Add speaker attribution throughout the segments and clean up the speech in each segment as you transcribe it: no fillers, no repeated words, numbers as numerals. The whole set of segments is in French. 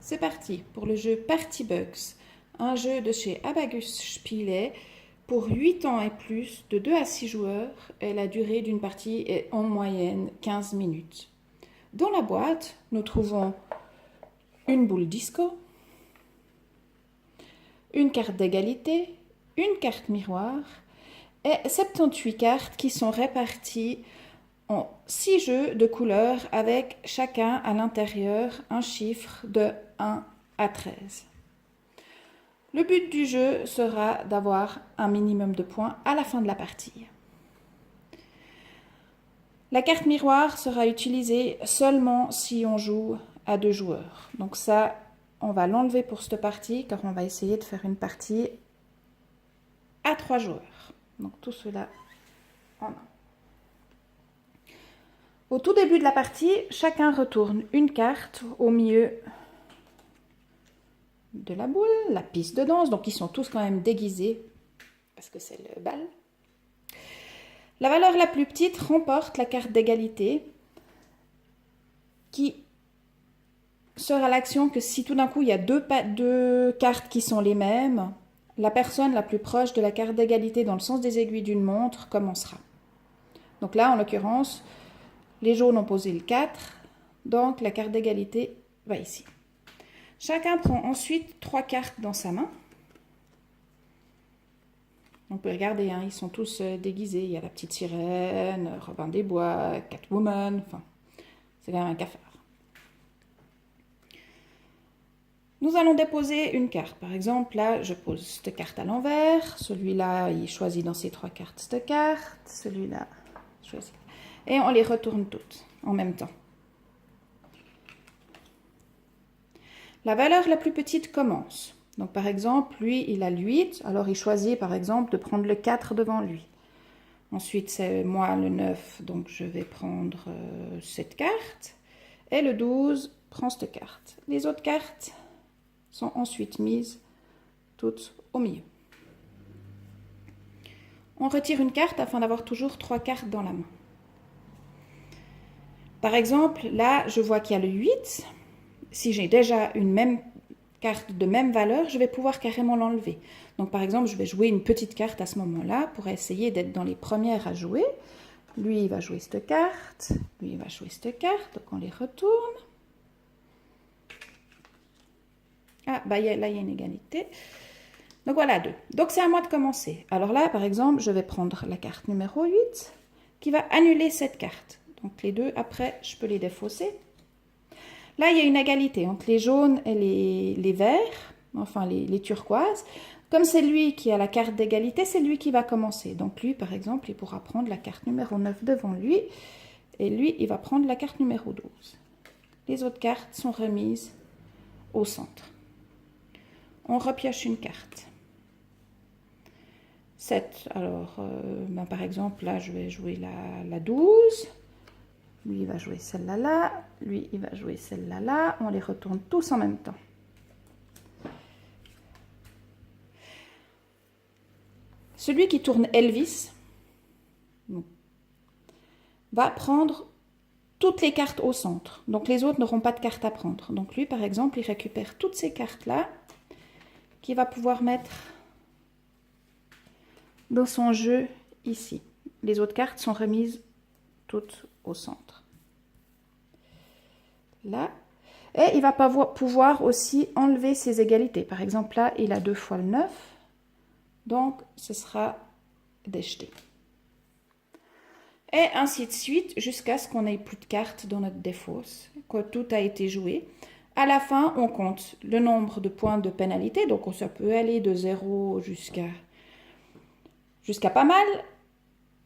Speaker 1: C'est parti pour le jeu Party Bugs, un jeu de chez Abacus Spiele pour 8 ans et plus, de 2 à 6 joueurs, et la durée d'une partie est en moyenne 15 minutes. Dans la boîte, nous trouvons une boule disco, une carte d'égalité, une carte miroir et 78 cartes qui sont réparties en 6 jeux de couleurs avec chacun à l'intérieur un chiffre de 1 à 13. Le but du jeu sera d'avoir un minimum de points à la fin de la partie. La carte miroir sera utilisée seulement si on joue à 2 joueurs. Donc ça, on va l'enlever pour cette partie car on va essayer de faire une partie à 3 joueurs. Donc tout cela en main. Au tout début de la partie, chacun retourne une carte au milieu de la boule, la piste de danse. Donc ils sont tous quand même déguisés parce que c'est le bal. La valeur la plus petite remporte la carte d'égalité qui sera l'action que si tout d'un coup il y a deux cartes qui sont les mêmes, la personne la plus proche de la carte d'égalité dans le sens des aiguilles d'une montre commencera. Donc là, en l'occurrence, les jaunes ont posé le 4, donc la carte d'égalité va ici. Chacun prend ensuite 3 cartes dans sa main. On peut regarder, hein, ils sont tous déguisés. Il y a la petite sirène, Robin des Bois, Catwoman, enfin, c'est quand même un cafard. Nous allons déposer une carte. Par exemple, là, je pose cette carte à l'envers. Celui-là, il choisit dans ses 3 cartes cette carte. Celui-là, choisit. Et on les retourne toutes en même temps. La valeur la plus petite commence. Donc par exemple, lui, il a le 8, alors il choisit par exemple de prendre le 4 devant lui. Ensuite, c'est moi le 9, donc je vais prendre cette carte. Et le 12 prend cette carte. Les autres cartes sont ensuite mises toutes au milieu. On retire une carte afin d'avoir toujours 3 cartes dans la main. Par exemple, là, je vois qu'il y a le 8. Si j'ai déjà une même carte de même valeur, je vais pouvoir carrément l'enlever. Donc, par exemple, je vais jouer une petite carte à ce moment-là pour essayer d'être dans les premières à jouer. Lui, il va jouer cette carte. Lui, il va jouer cette carte. Donc, on les retourne. Ah, bah, là, il y a une égalité. Donc, voilà 2. Donc, c'est à moi de commencer. Alors là, par exemple, je vais prendre la carte numéro 8 qui va annuler cette carte. Donc, les deux, après, je peux les défausser. Là, il y a une égalité entre les jaunes et les verts, enfin les turquoises. Comme c'est lui qui a la carte d'égalité, c'est lui qui va commencer. Donc lui, par exemple, il pourra prendre la carte numéro 9 devant lui. Et lui, il va prendre la carte numéro 12. Les autres cartes sont remises au centre. On repioche une carte. 7. Alors, par exemple, là, je vais jouer la 12. Lui, il va jouer celle-là, là. Lui, il va jouer celle-là, là. On les retourne tous en même temps. Celui qui tourne Elvis va prendre toutes les cartes au centre. Donc, les autres n'auront pas de cartes à prendre. Donc, lui, par exemple, il récupère toutes ces cartes-là qu'il va pouvoir mettre dans son jeu ici. Les autres cartes sont remises toutes au centre. Là. Et il va pouvoir aussi enlever ses égalités. Par exemple, là, il a 2 fois le 9. Donc, ce sera déjeté. Et ainsi de suite, jusqu'à ce qu'on n'ait plus de cartes dans notre défausse, que tout a été joué. À la fin, on compte le nombre de points de pénalité. Donc, ça peut aller de 0 jusqu'à pas mal.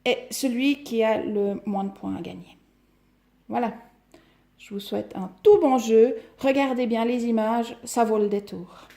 Speaker 1: Et celui qui a le moins de points à gagner. Voilà. Je vous souhaite un tout bon jeu. Regardez bien les images, ça vaut le détour.